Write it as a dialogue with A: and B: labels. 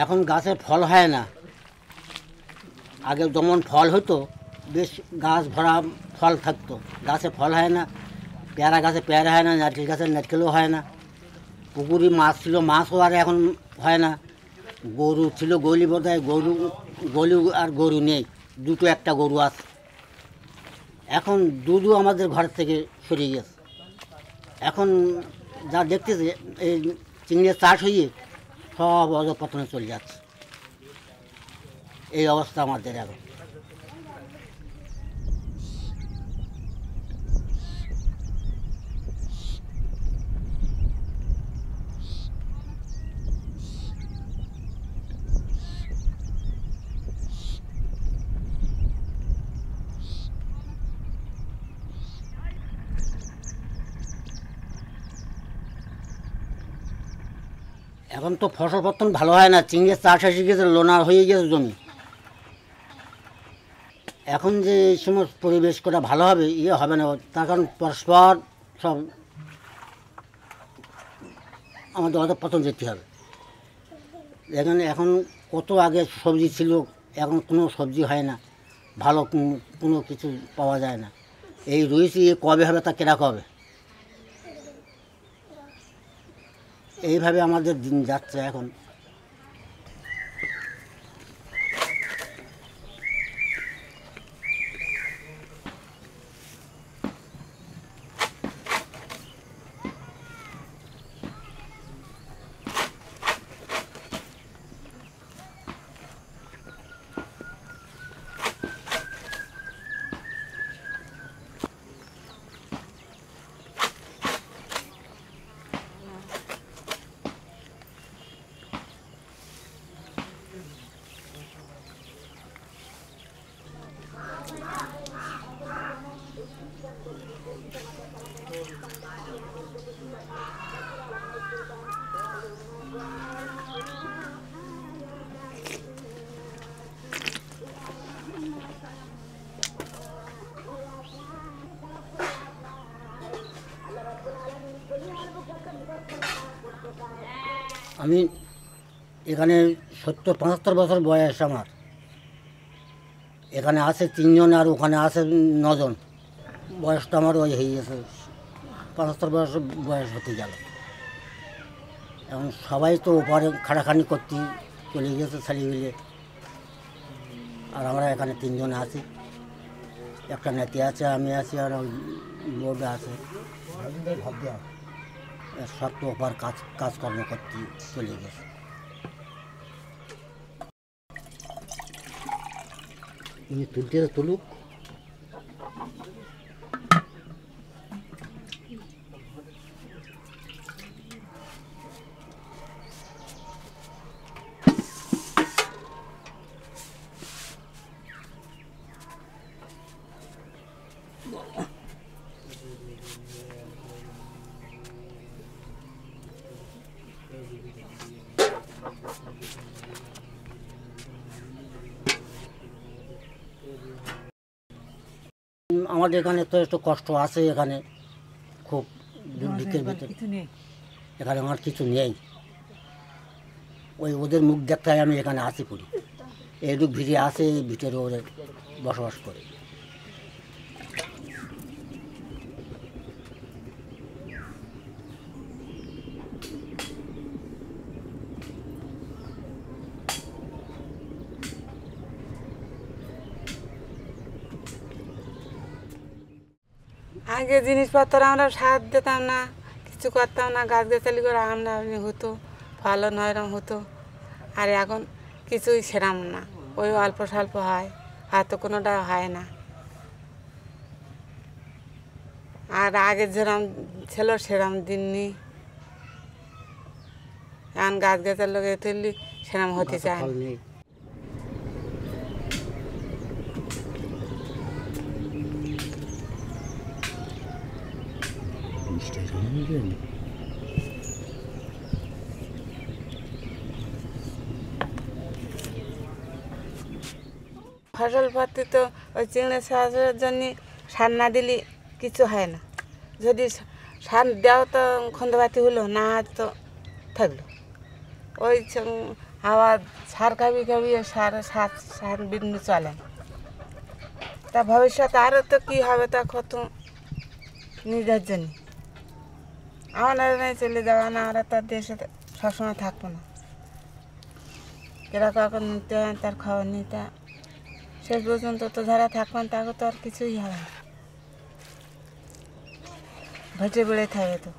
A: এখন গাছে ফল হয় না। আগে যেমন ফল হতো, বেশ গাছ ভরা ফল থাকতো, গাছে ফল হয় না। পেয়ারা গাছে পেয়ারা হয় না, নারকেল গাছে নারকেলও হয় না। পুকুরে মাছ ছিল, মাছও আর এখন হয় না। গরু ছিল, গলি বোধহয় গরু আর গরু নেই, দুটো একটা গরু আছে। এখন দুধও আমাদের ঘর থেকে সরিয়ে গেছে। এখন যা দেখতেছে, এই চিংড়ির চাষ হয়ে সব অধঃপতনে চলে যাচ্ছে। এই অবস্থা আমাদের এখন। এখন তো ফসল পত্তন ভালো হয় না, চিংড়ির চাষ এসে গেছে, লোনা হয়ে গেছে জমি। এখন যে এই সময় পরিবেশ করা ভালো হবে, হবে না, তার কারণ পরস্পর সব আমাদের অধঃপতন যেতে হবে। এখানে এখন কত আগে সবজি ছিল, এখন কোনো সবজি হয় না, ভালো কোনো কিছু পাওয়া যায় না। এই রয়েছে, কবে হবে তা কেনা কবে, এইভাবে আমাদের দিন যাচ্ছে এখন। আমি এখানে ৭০-৭৫ বছর বয়স আমার। এখানে আছে ৩ জন আর ওখানে আছে ৯ জন। বয়সটা আমার ওই হয়ে গেছে, ৭৫ বয়স হতে গেল। এখন সবাই তো ওপারে খাটাখানি করতে চলে গেছে ছেলেগুলো, আর আমরা এখানে ৩ জন আছি। একটা নাতি আছে, আমি আছি, আর বোর্ড আছে। সব তো ওপার কাজকর্ম করতে চলে গেছে। তুলতে তুলুক। আমাদের এখানে তো একটু কষ্ট আছে, এখানে খুব দুর্ভিক্ষের ভিতরে। এখানে আমার কিছু নেই, ওদের মুখ দেখতে আমি এখানে আসি করি। এইটুক ভিড়ে আসে, এই ভিতরে ওদের বসবাস করে।
B: আগে জিনিসপত্র আমরা সার দিতাম না, কিছু করতাম না, গাছগাছালি করে আমরা হতো, ফলন এরম হতো। আর এখন কিছুই সেরাম না, ওই অল্প স্বল্প হয়, হয়তো কোনোটা হয় না। আর আগে যেরম ছিল সেরম দিন নেই। এখন গাছগাছার লোক তুললি সেরম হতে চায় না। ফসল পাতি তো ওই চিংড়ি চাষের জন্য সার না দিলে কিছু হয় না। যদি সার দেওয়া তো খন্দবাতি হলো না, তো থাকলো। ওই আবার সার খাবি খাবি সার সার সার বিন্দু চলে না। তা ভবিষ্যতে আরও তো কী হবে তা কত নিজের জন্য আমাদের নেই চলে যাওয়া না, আমরা তো দেশে সবসময় থাকবো না। কিরকম এখন নিতে হয় তার খবর নিতে শেষ পর্যন্ত তো যারা থাকবেন তাকে তো আর কিছুই হবে না, ভেটে বেড়ে থাকবে তো।